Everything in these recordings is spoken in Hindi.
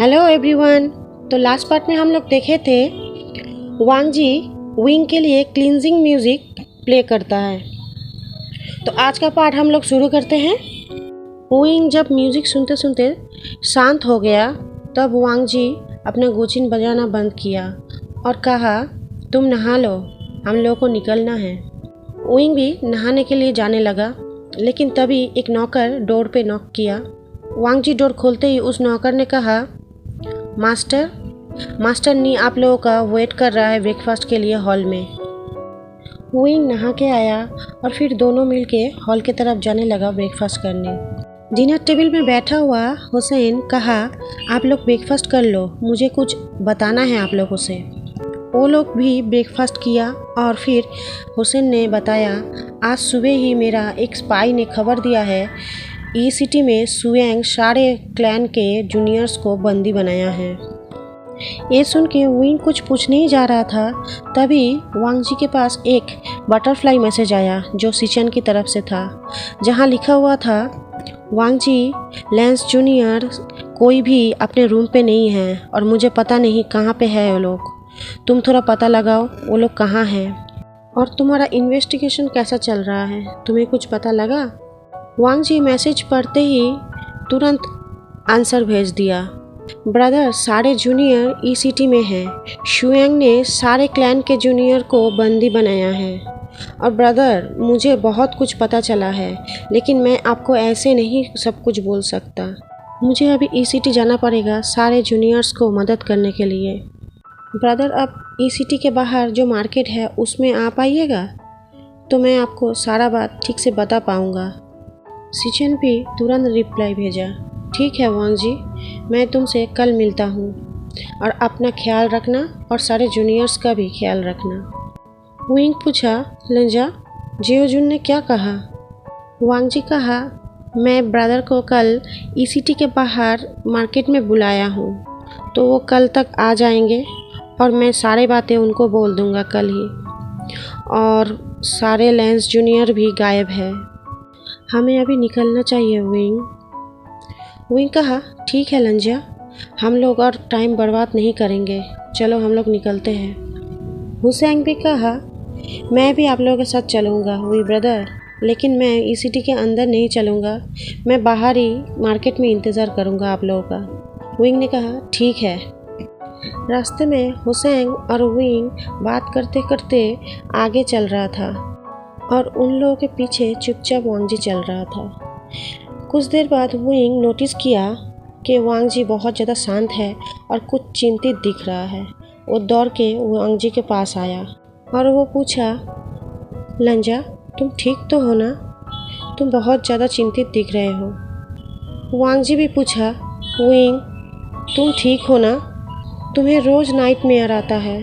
Hello everyone. तो लास्ट पार्ट में हम लोग देखे थे वांग जी विंग के लिए क्लींजिंग म्यूज़िक प्ले करता है। तो आज का पार्ट हम लोग शुरू करते हैं। विंग जब म्यूज़िक सुनते सुनते शांत हो गया तब वांग जी अपना गोचिन बजाना बंद किया और कहा, तुम नहा लो, हम लोगों को निकलना है। विंग भी नहाने के लिए जाने लगा, लेकिन तभी एक नौकर डोर पे नॉक किया। वांग जी डोर खोलते ही उस नौकर ने कहा, मास्टर नी आप लोगों का वेट कर रहा है ब्रेकफास्ट के लिए हॉल में। विंग नहा के आया और फिर दोनों मिलके हॉल की तरफ जाने लगा ब्रेकफास्ट करने। डिनर टेबल में बैठा हुआ हुसैन कहा, आप लोग ब्रेकफास्ट कर लो, मुझे कुछ बताना है आप लोगों से। वो लोग भी ब्रेकफास्ट किया और फिर हुसैन ने बताया, आज सुबह ही मेरा एक स्पाई ने खबर दिया है ई सिटी में सुयांग सारे क्लैन के जूनियर्स को बंदी बनाया है। ये सुन के विंग कुछ पूछने ही जा रहा था, तभी वांग जी के पास एक बटरफ्लाई मैसेज आया जो सिचन की तरफ से था, जहाँ लिखा हुआ था, वांग जी लेंस जूनियर कोई भी अपने रूम पे नहीं है और मुझे पता नहीं कहाँ पे है वो लोग। तुम थोड़ा पता लगाओ वो लोग कहाँ हैं और तुम्हारा इन्वेस्टिगेशन कैसा चल रहा है, तुम्हें कुछ पता लगा। वांग जी मैसेज पढ़ते ही तुरंत आंसर भेज दिया, ब्रदर सारे जूनियर ई सिटी में हैं। शुयांग ने सारे क्लैन के जूनियर को बंदी बनाया है और ब्रदर मुझे बहुत कुछ पता चला है, लेकिन मैं आपको ऐसे नहीं सब कुछ बोल सकता। मुझे अभी ई सिटी जाना पड़ेगा सारे जूनियर्स को मदद करने के लिए। ब्रदर अब ई सिटी के बाहर जो मार्केट है उसमें आप आइएगा तो मैं आपको सारा बात ठीक से बता पाऊँगा। सिचन भी तुरंत रिप्लाई भेजा, ठीक है वांग जी, मैं तुमसे कल मिलता हूँ और अपना ख्याल रखना और सारे जूनियर्स का भी ख्याल रखना। विंग पूछा, लंजा जियोजुन ने क्या कहा। वांग जी कहा, मैं ब्रदर को कल ई सिटी के बाहर मार्केट में बुलाया हूँ, तो वो कल तक आ जाएंगे और मैं सारी बातें उनको बोल दूँगा कल ही। और सारे लेंस जूनियर भी गायब है, हमें अभी निकलना चाहिए। विंग कहा, ठीक है लंजा, हम लोग और टाइम बर्बाद नहीं करेंगे, चलो हम लोग निकलते हैं। हुसैन भी कहा, मैं भी आप लोगों के साथ चलूँगा वी ब्रदर, लेकिन मैं ई सिटी के अंदर नहीं चलूँगा, मैं बाहर ही मार्केट में इंतज़ार करूँगा आप लोगों का। विंग ने कहा, ठीक है। रास्ते में हुसैन और विंग बात करते करते आगे चल रहा था और उन लोगों के पीछे चुपचाप वांग जी चल रहा था। कुछ देर बाद विंग नोटिस किया कि वांग जी बहुत ज़्यादा शांत है और कुछ चिंतित दिख रहा है। वो दौड़ के वांग जी के पास आया और वो पूछा, लंजा तुम ठीक तो हो ना, तुम बहुत ज़्यादा चिंतित दिख रहे हो। वांग जी भी पूछा, विंग तुम ठीक हो ना, तुम्हें रोज़ नाइट मेयर आता है,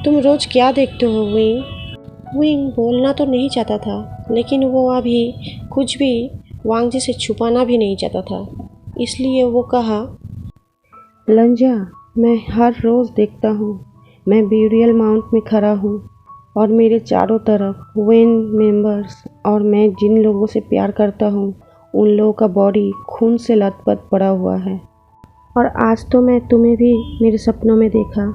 तुम रोज़ क्या देखते हो। विंग बोलना तो नहीं चाहता था, लेकिन वो अभी कुछ भी वांग जी से छुपाना भी नहीं चाहता था, इसलिए वो कहा, लंजा मैं हर रोज़ देखता हूँ, मैं ब्यूरियल माउंट में खड़ा हूँ और मेरे चारों तरफ वेन मेंबर्स और मैं जिन लोगों से प्यार करता हूँ उन लोगों का बॉडी खून से लथपथ पड़ा हुआ है। और आज तो मैं तुम्हें भी मेरे सपनों में देखा,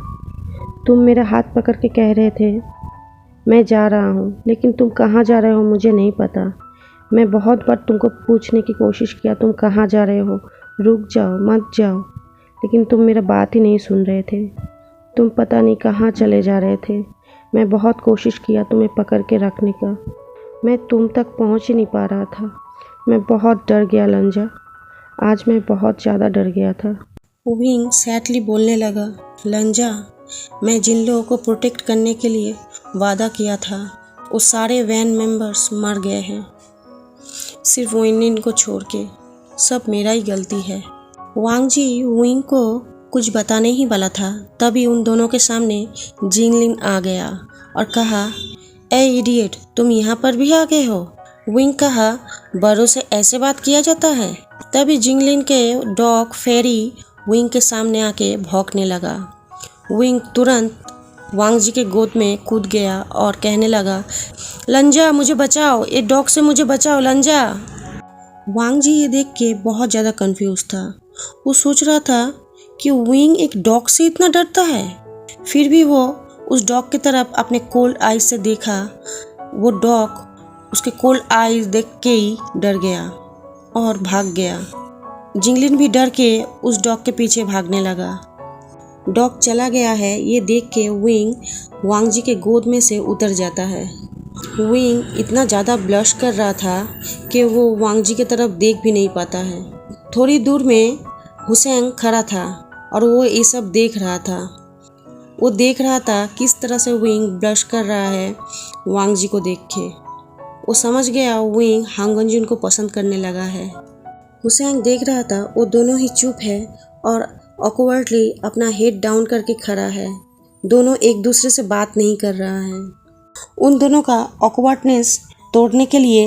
तुम मेरा हाथ पकड़ के कह रहे थे मैं जा रहा हूँ, लेकिन तुम कहाँ जा रहे हो मुझे नहीं पता। मैं बहुत बार तुमको पूछने की कोशिश किया, तुम कहाँ जा रहे हो, रुक जाओ मत जाओ, लेकिन तुम मेरा बात ही नहीं सुन रहे थे, तुम पता नहीं कहाँ चले जा रहे थे। मैं बहुत कोशिश किया तुम्हें पकड़ के रखने का, मैं तुम तक पहुँच ही नहीं पा रहा था। मैं बहुत डर गया लंजा, आज मैं बहुत ज़्यादा डर गया था। विंग सैडली बोलने लगा, लंजा मैं जिन लोगों को प्रोटेक्ट करने के लिए वादा किया था वो सारे वैन मेंबर्स मर गए हैं, सिर्फ विंग को छोड़ के, सब मेरा ही गलती है। वांग जी विंग को कुछ बताने ही वाला था, तभी उन दोनों के सामने जिंगलिन आ गया और कहा, ए इडियट तुम यहाँ पर भी आ गए हो। विंग कहा, बड़ों से ऐसे बात किया जाता है। तभी जिंगलिन के डॉग फेरी विंग के सामने आके भौंकने लगा। विंग तुरंत वांग जी के गोद में कूद गया और कहने लगा, लंजा मुझे बचाओ, ये डॉग से मुझे बचाओ लंजा। वांग जी ये देख के बहुत ज़्यादा कंफ्यूज था। वो सोच रहा था कि विंग एक डॉग से इतना डरता है। फिर भी वो उस डॉग की तरफ अपने कोल्ड आइज से देखा। वो डॉग उसके कोल्ड आइज देख के ही डर गया और भाग गया। जिंगलिन भी डर के उस डॉग के पीछे भागने लगा। डॉग चला गया है ये देख के विंग वांग जी के गोद में से उतर जाता है। विंग इतना ज़्यादा ब्लश कर रहा था कि वो वांग जी की तरफ देख भी नहीं पाता है। थोड़ी दूर में हुसैन खड़ा था और वो ये सब देख रहा था। वो देख रहा था किस तरह से विंग ब्लश कर रहा है वांग जी को देख के। वो समझ गया विंग हांग वेनजुन को पसंद करने लगा है। हुसैन देख रहा था वो दोनों ही चुप है और ऑकवर्डली अपना हेड डाउन करके खड़ा है। दोनों एक दूसरे से बात नहीं कर रहा है। उन दोनों का ऑकवर्डनेस तोड़ने के लिए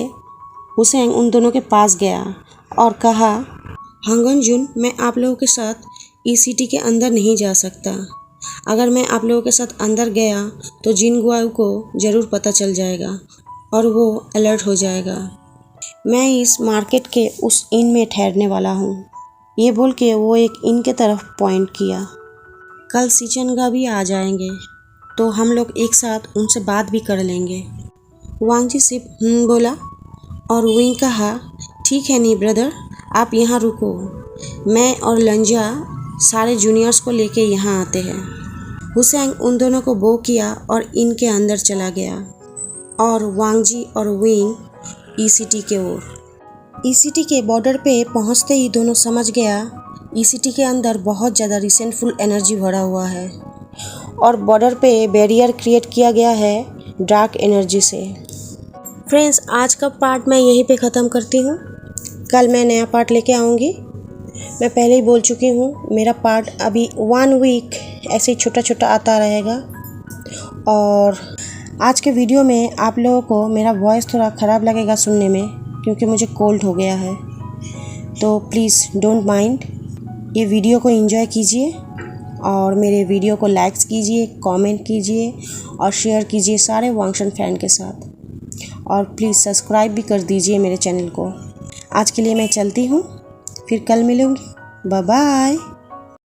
हुसैन उन दोनों के पास गया और कहा, हांग वेनजुन, मैं आप लोगों के साथ ईसीटी के अंदर नहीं जा सकता। अगर मैं आप लोगों के साथ अंदर गया तो जिन गुआओ को ज़रूर पता चल जाएगा और वो अलर्ट हो जाएगा। मैं इस मार्केट के उस इन में ठहरने वाला हूँ। ये बोल के वो एक इन के तरफ पॉइंट किया। कल सिचनगा भी आ जाएंगे तो हम लोग एक साथ उनसे बात भी कर लेंगे। वांग जी सिर्फ बोला और विंग कहा, ठीक है नी ब्रदर, आप यहाँ रुको। मैं और लंजा सारे जूनियर्स को लेके यहाँ आते हैं। हुसैन उन दोनों को बो किया और इनके अंदर चला गया और वांग जी और विंग ईसीटी के ओर। ईसीटी के बॉर्डर पे पहुंचते ही दोनों समझ गया ईसीटी के अंदर बहुत ज़्यादा रिसेंटफुल एनर्जी भरा हुआ है और बॉर्डर पे बैरियर क्रिएट किया गया है डार्क एनर्जी से। फ्रेंड्स, आज का पार्ट मैं यहीं पे ख़त्म करती हूँ। कल मैं नया पार्ट लेके आऊँगी। मैं पहले ही बोल चुकी हूँ मेरा पार्ट अभी 1 वीक ऐसे ही छोटा छोटा आता रहेगा। और आज के वीडियो में आप लोगों को मेरा वॉइस थोड़ा ख़राब लगेगा सुनने में क्योंकि मुझे कोल्ड हो गया है, तो प्लीज़ डोंट माइंड। ये वीडियो को एंजॉय कीजिए और मेरे वीडियो को लाइक्स कीजिए, कमेंट कीजिए और शेयर कीजिए सारे वांगशन फैन के साथ। और प्लीज़ सब्सक्राइब भी कर दीजिए मेरे चैनल को। आज के लिए मैं चलती हूँ, फिर कल मिलूँगी। Bye bye.